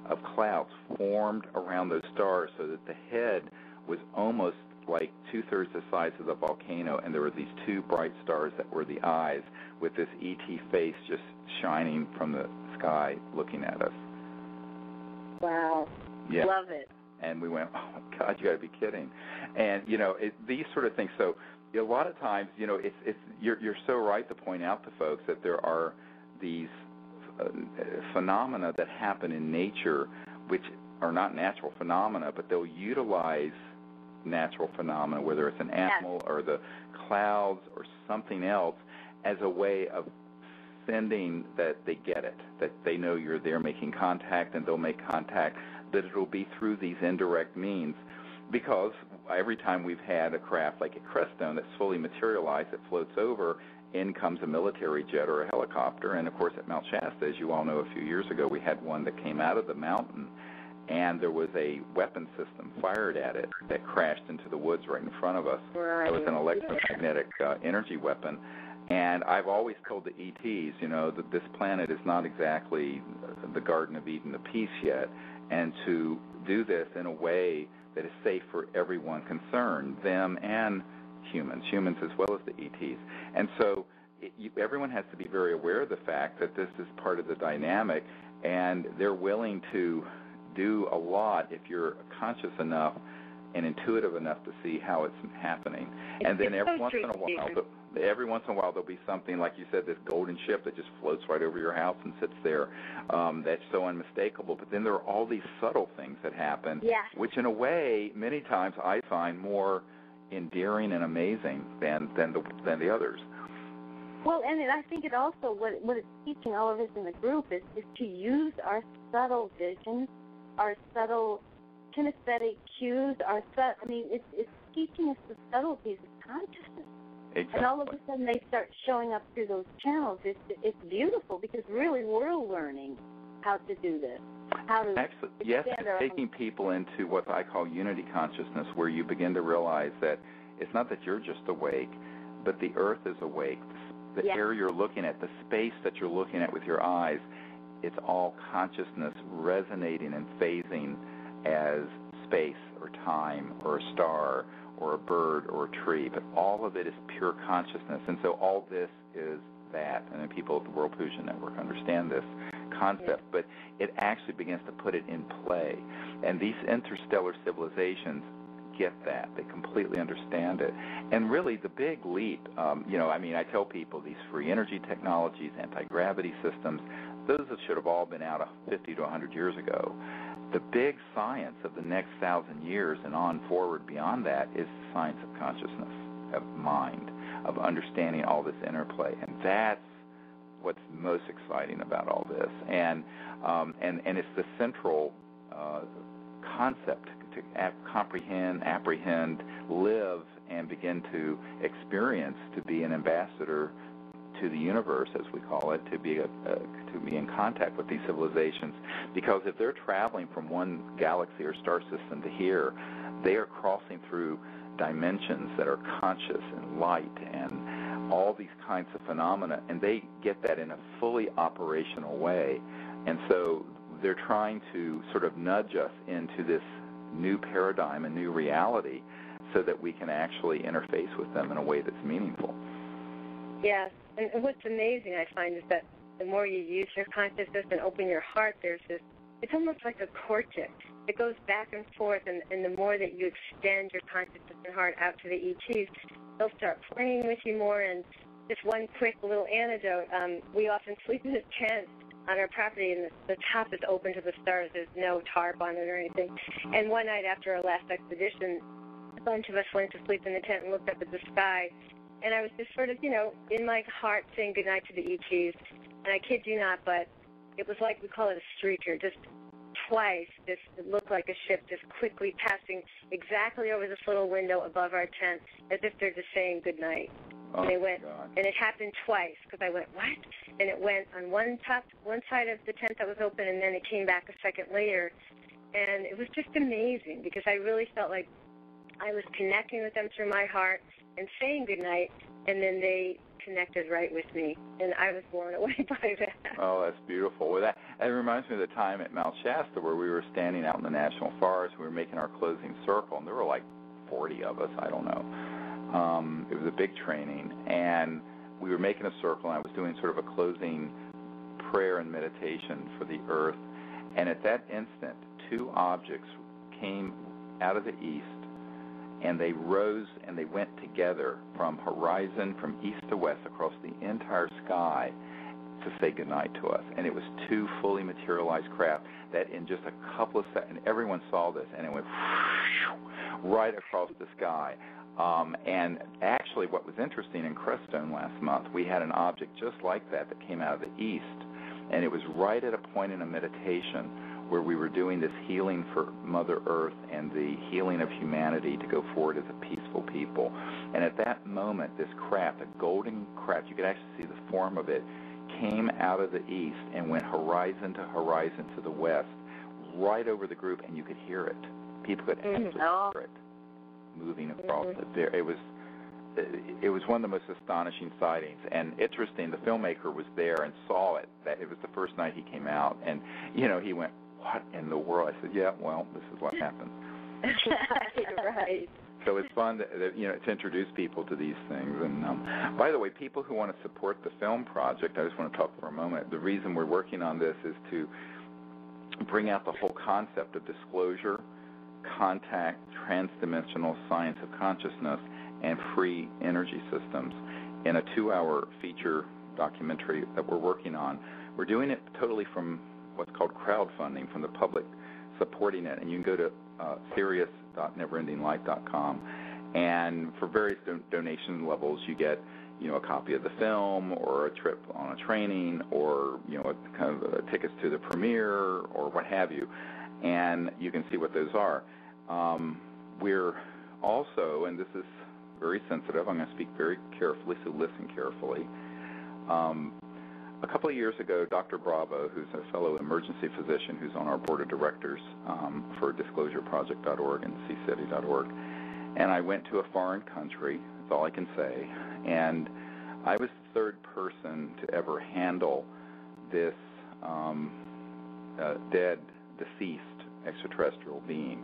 of clouds formed around those stars, so that the head was almost like two-thirds the size of the volcano, and there were these two bright stars that were the eyes, with this ET face just shining from the sky looking at us. Wow. Yeah. Love it. And we went, oh, my God, you got to be kidding. And, you know, these sort of things. So a lot of times, you know, you're so right to point out to folks that there are these phenomena that happen in nature which are not natural phenomena, but they'll utilize natural phenomena, whether it's an animal or the clouds or something else, as a way of sending that they get it, that they know you're there making contact, and they'll make contact, that it'll be through these indirect means. Because every time we've had a craft like a Crestone that's fully materialized, that floats over, in comes a military jet or a helicopter. And, of course, at Mount Shasta, as you all know, a few years ago, we had one that came out of the mountain, and there was a weapon system fired at it that crashed into the woods right in front of us. It was an electromagnetic energy weapon. And I've always told the ETs, you know, that this planet is not exactly the Garden of Eden of peace yet, and to do this in a way that is safe for everyone concerned, them and humans as well as the ETs. And so everyone has to be very aware of the fact that this is part of the dynamic, and they're willing to do a lot if you're conscious enough and intuitive enough to see how it's happening. And then every once in a while there'll be something, like you said, this golden ship that just floats right over your house and sits there. That's so unmistakable. But then there are all these subtle things that happen, which in a way, many times I find more endearing and amazing than the others. Well, and I think it also, what it's teaching all of us in the group is to use our subtle vision, our subtle kinesthetic cues, it's teaching us the subtleties of consciousness. Exactly. And all of a sudden they start showing up through those channels. It's beautiful, because really we're learning how to do this. How to taking people into what I call unity consciousness, where you begin to realize that it's not that you're just awake, but the earth is awake. The air you're looking at, the space that you're looking at with your eyes, it's all consciousness resonating and phasing as space or time or a star or a bird or a tree, but all of it is pure consciousness. And so all this is that, and then people at the World Puja Network understand this concept, but it actually begins to put it in play. And these interstellar civilizations get that. They completely understand it. And really the big leap, I tell people these free energy technologies, anti-gravity systems, those should have all been out 50 to 100 years ago. The big science of the next 1,000 years and on forward beyond that is science of consciousness, of mind, of understanding all this interplay. And that's what's most exciting about all this. And it's the central concept to comprehend, apprehend, live, and begin to experience, to be an ambassador to the universe, as we call it, to be in contact with these civilizations. Because if they're traveling from one galaxy or star system to here, they are crossing through dimensions that are conscious and light and all these kinds of phenomena, and they get that in a fully operational way. And so they're trying to sort of nudge us into this new paradigm, a new reality, so that we can actually interface with them in a way that's meaningful. Yes, and what's amazing, I find, is that the more you use your consciousness and open your heart, there's this, it's almost like a courtship. It goes back and forth, and the more that you extend your consciousness and heart out to the ETs, they'll start playing with you more. And just one quick little anecdote, we often sleep in a tent on our property, and the top is open to the stars. There's no tarp on it or anything. And one night after our last expedition, a bunch of us went to sleep in the tent and looked up at the sky. And I was just sort of, in my heart saying goodnight to the ETs. And I kid you not, but it was like, we call it a streaker, just twice. It looked like a ship just quickly passing exactly over this little window above our tent as if they're just saying goodnight. Oh, and they went, God. And it happened twice, because I went, what? And it went on one side of the tent that was open, and then it came back a second later. And it was just amazing, because I really felt like I was connecting with them through my heart and saying goodnight, and then they connected right with me, and I was blown away by that. Oh, that's beautiful. Well, that reminds me of the time at Mount Shasta where we were standing out in the National Forest. We were making our closing circle, and there were like 40 of us, I don't know. It was a big training, and we were making a circle, and I was doing sort of a closing prayer and meditation for the earth, and at that instant, two objects came out of the east, and they rose and they went together from horizon, from east to west, across the entire sky to say goodnight to us. And it was two fully materialized craft that in just a couple of seconds, everyone saw this, and it went right across the sky. And actually what was interesting, in Crestone last month, we had an object just like that came out of the east, and it was right at a point in a meditation where we were doing this healing for Mother Earth and the healing of humanity to go forward as a peaceful people. And at that moment, this craft, a golden craft, you could actually see the form of it, came out of the east and went horizon to the west, right over the group, and you could hear it. People could actually hear it moving across there. It was one of the most astonishing sightings. And interesting, the filmmaker was there and saw it. That it was the first night he came out, and he went, "What in the world?" I said, "Yeah, well, this is what happens." Right. So it's fun to introduce people to these things. And by the way, people who want to support the film project, I just want to talk for a moment. The reason we're working on this is to bring out the whole concept of disclosure, contact, transdimensional science of consciousness, and free energy systems in a 2-hour feature documentary that we're working on. We're doing it totally from what's called crowdfunding, from the public supporting it. And you can go to serious.neverendinglight.com, and for various donation levels, you get a copy of the film, or a trip on a training, or tickets to the premiere, or what have you. And you can see what those are. We're also, and this is very sensitive, I'm going to speak very carefully, so listen carefully. A couple of years ago, Dr. Bravo, who's a fellow emergency physician who's on our board of directors for disclosureproject.org and CSETI.org, and I went to a foreign country, that's all I can say, and I was the third person to ever handle this dead, deceased extraterrestrial being.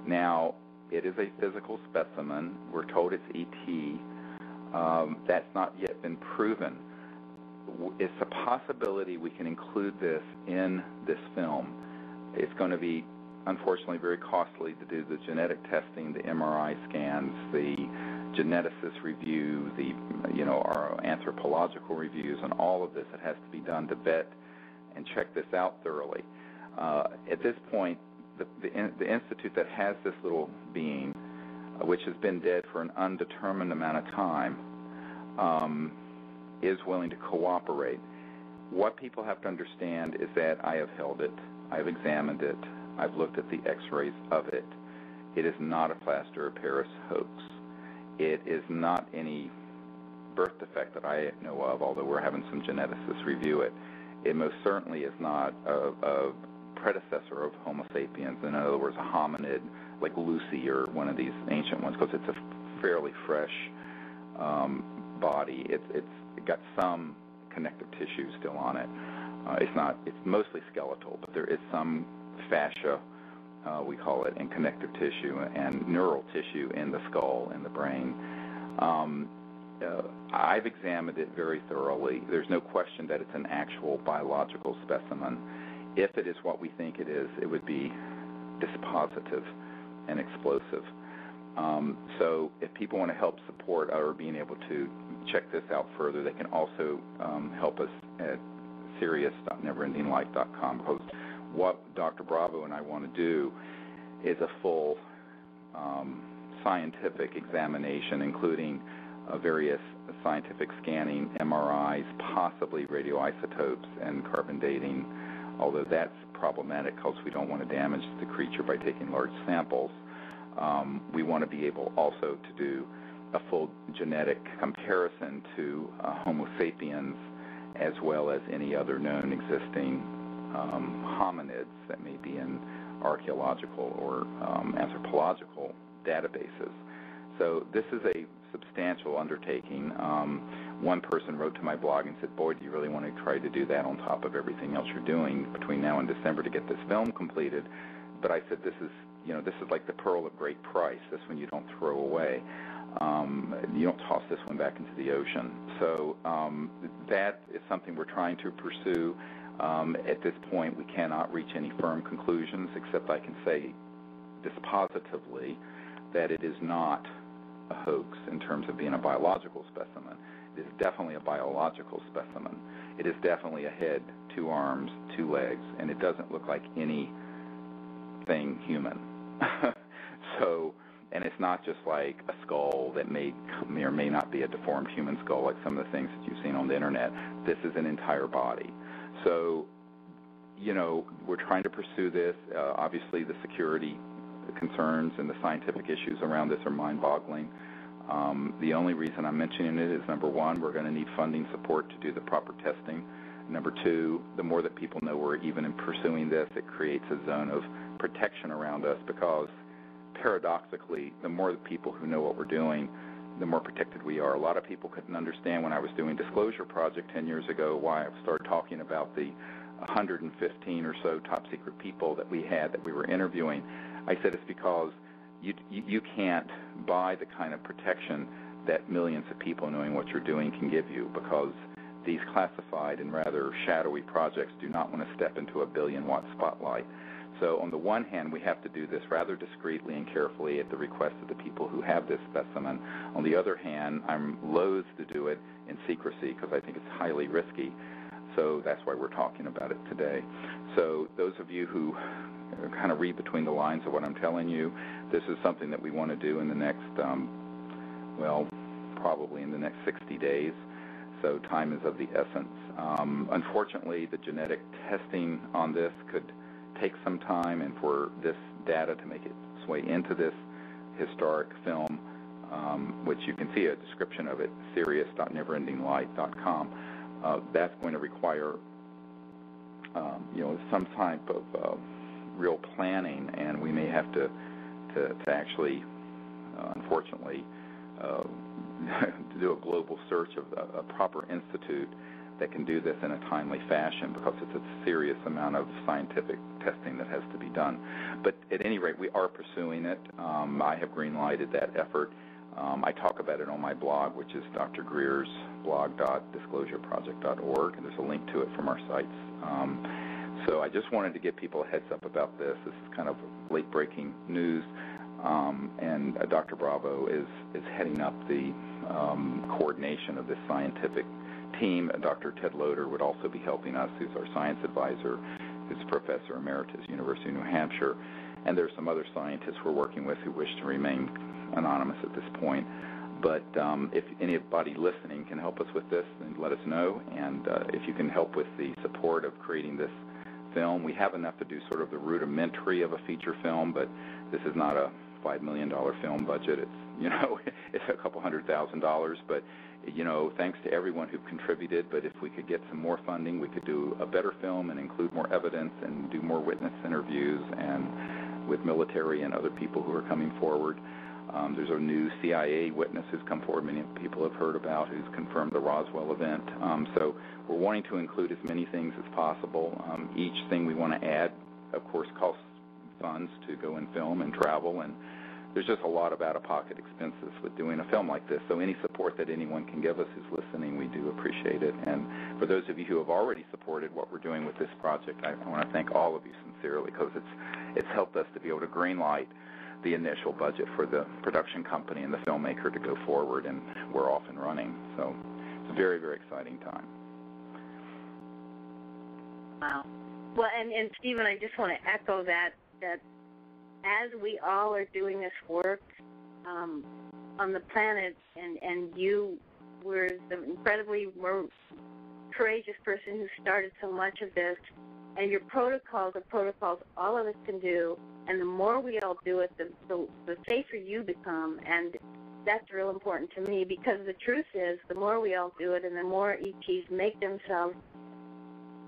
Now, it is a physical specimen. We're told it's ET. That's not yet been proven. It's a possibility we can include this in this film. It's going to be, unfortunately, very costly to do the genetic testing, the MRI scans, the geneticist review, our anthropological reviews, and all of this. It has to be done to vet and check this out thoroughly. At this point, the institute that has this little being, which has been dead for an undetermined amount of time, is willing to cooperate. What people have to understand is that I have held it, I've examined it, I've looked at the x-rays of it. It is not a plaster of Paris hoax. It is not any birth defect that I know of, although we're having some geneticists review it. It most certainly is not a predecessor of Homo sapiens, in other words, a hominid like Lucy or one of these ancient ones, because it's a fairly fresh body. It's got some connective tissue still on it. It's mostly skeletal, but there is some fascia we call it, and connective tissue and neural tissue in the skull and the brain. I've examined it very thoroughly. There's no question that it's an actual biological specimen. If it is what we think it is, it would be dispositive and explosive. So if people want to help support our being able to check this out further, they can also help us at serious.neverendinglight.com, because what Dr. Bravo and I want to do is a full scientific examination, including various scientific scanning, MRIs, possibly radioisotopes and carbon dating, although that's problematic because we don't want to damage the creature by taking large samples. We want to be able also to do a full genetic comparison to Homo sapiens, as well as any other known existing hominids that may be in archaeological or anthropological databases. So this is a substantial undertaking. One person wrote to my blog and said, boy, do you really want to try to do that on top of everything else you're doing between now and December to get this film completed? But I said, this is like the pearl of great price. This one you don't throw away. You don't toss this one back into the ocean. So that is something we're trying to pursue. At this point, we cannot reach any firm conclusions, except I can say dispositively that it is not a hoax in terms of being a biological specimen. It is definitely a biological specimen. It is definitely a head, 2 arms, 2 legs, and it doesn't look like anything human. So, and it's not just like a skull that may or may not be a deformed human skull like some of the things that you've seen on the internet. This is an entire body. So, we're trying to pursue this. Obviously, the security concerns and the scientific issues around this are mind-boggling. The only reason I'm mentioning it is, number one, we're going to need funding support to do the proper testing. Number two, the more that people know we're even in pursuing this, it creates a zone of protection around us, because paradoxically, the more the people who know what we're doing, the more protected we are. A lot of people couldn't understand when I was doing Disclosure Project 10 years ago why I started talking about the 115 or so top secret people that we had that we were interviewing. I said it's because you can't buy the kind of protection that millions of people knowing what you're doing can give you, because these classified and rather shadowy projects do not want to step into a billion-watt spotlight. So on the one hand, we have to do this rather discreetly and carefully at the request of the people who have this specimen. On the other hand, I'm loath to do it in secrecy because I think it's highly risky. So that's why we're talking about it today. So those of you who kind of read between the lines of what I'm telling you, this is something that we want to do in the next, probably in the next 60 days. So time is of the essence. Unfortunately, the genetic testing on this could take some time, and for this data to make its way into this historic film, which you can see a description of it, serious.neverendinglight.com, that's going to require some type of real planning, and we may have to actually, unfortunately, do a global search of a proper institute that can do this in a timely fashion, because it's a serious amount of scientific testing that has to be done. But at any rate, we are pursuing it. I have green-lighted that effort. I talk about it on my blog, which is Dr. Greer's blog.disclosureproject.org, and there's a link to it from our sites. So I just wanted to give people a heads up about this. This is kind of late-breaking news, and Dr. Bravo is heading up the coordination of this scientific team. Dr. Ted Loader would also be helping us, who's our science advisor, who's Professor Emeritus, University of New Hampshire. And there's some other scientists we're working with who wish to remain anonymous at this point. But if anybody listening can help us with this, then let us know. And if you can help with the support of creating this film, we have enough to do sort of the rudimentary of a feature film, but this is not a $5 million film budget. It's, it's a couple $100,000, but thanks to everyone who contributed. But if we could get some more funding, we could do a better film and include more evidence and do more witness interviews and with military and other people who are coming forward. There's a new CIA witness who's come forward, many people have heard about, who's confirmed the Roswell event. So we're wanting to include as many things as possible. Each thing we want to add, of course, costs funds to go and film and travel, and there's just a lot of out-of-pocket expenses with doing a film like this. So any support that anyone can give us who's listening, we do appreciate it. And for those of you who have already supported what we're doing with this project, I want to thank all of you sincerely, because it's helped us to be able to greenlight the initial budget for the production company and the filmmaker to go forward, and we're off and running. So it's a very, very exciting time. Wow. Well, and Stephen, I just want to echo that as we all are doing this work on the planet, and you were the incredibly courageous person who started so much of this, and your protocols are protocols all of us can do, and the more we all do it, the safer you become, and that's real important to me, because the truth is the more we all do it and the more ETs make themselves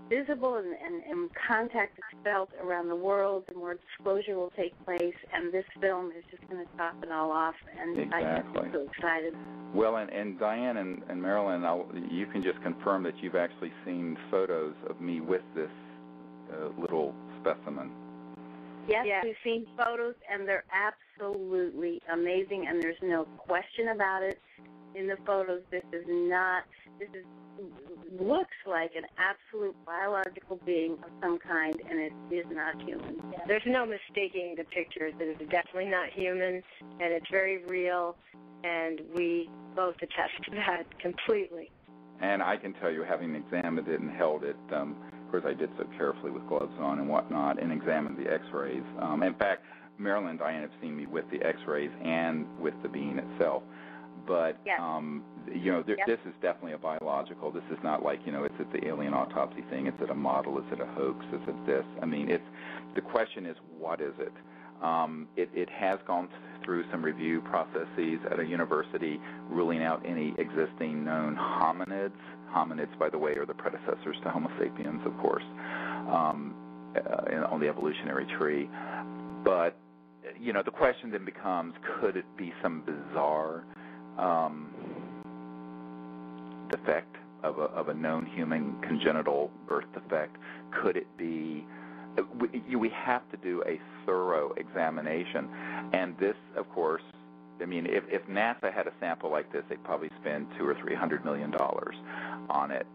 visible and contact is felt around the world, the more disclosure will take place, and this film is just going to top it all off, and exactly. I'm so excited. Well, and Diane and Marilyn, you can just confirm that you've actually seen photos of me with this little specimen. Yes, we've seen photos, and they're absolutely amazing, and there's no question about it. In the photos, this looks like an absolute biological being of some kind, and it is not human. Yeah. There's no mistaking the pictures. It is definitely not human, and it's very real, and we both attest to that completely. And I can tell you, having examined it and held it, of course I did so carefully with gloves on and whatnot, and examined the x-rays. In fact, Marilyn and Diane have seen me with the x-rays and with the being itself. But, yes. This is definitely a biological. This is not like, is it the alien autopsy thing? Is it a model? Is it a hoax? Is it this? I mean, the question is, what is it? It has gone through some review processes at a university, ruling out any existing known hominids. Hominids, by the way, are the predecessors to Homo sapiens, of course, on the evolutionary tree. But, the question then becomes, could it be some bizarre defect of a known human congenital birth defect? Could it be? We have to do a thorough examination, and this, of course, I mean, if NASA had a sample like this, they'd probably spend $200 or $300 million on it.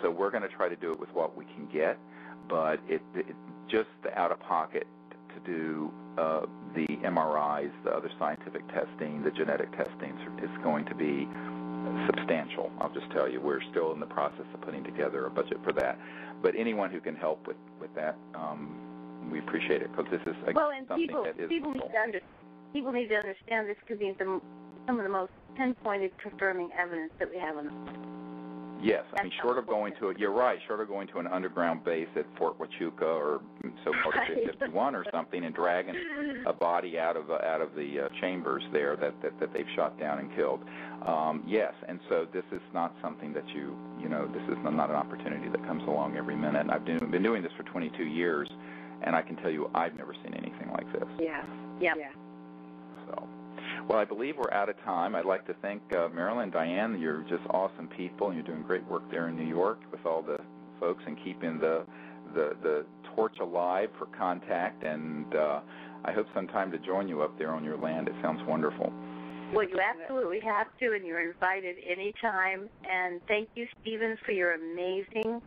So we're going to try to do it with what we can get, but it just the out-of-pocket to do the MRIs, the other scientific testing, the genetic testing is going to be substantial. I'll just tell you, we're still in the process of putting together a budget for that. But anyone who can help with that, we appreciate it, because this is something that is people need to understand this could be some of the most pinpointed confirming evidence that we have on this. Yes, I mean, short of going to an underground base at Fort Huachuca or so-called 51 or something, and dragging a body out of the chambers there that they've shot down and killed. Yes, and so this is not something that this is not an opportunity that comes along every minute. And I've been doing this for 22 years, and I can tell you I've never seen anything like this. Yeah. So, well, I believe we're out of time. I'd like to thank Marilyn and Diane. You're just awesome people, and you're doing great work there in New York with all the folks and keeping the torch alive for contact. And I hope sometime to join you up there on your land. It sounds wonderful. Well, you absolutely have to, and you're invited anytime. And thank you, Stephen, for your amazing,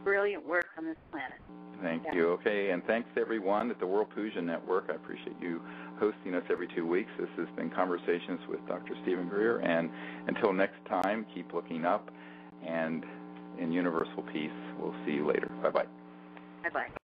brilliant work on this planet. Thank you. Okay, and thanks to everyone at the World Puja Network. I appreciate you hosting us every 2 weeks. This has been Conversations with Dr. Stephen Greer, and until next time, keep looking up, and in universal peace, we'll see you later. Bye-bye. Bye-bye.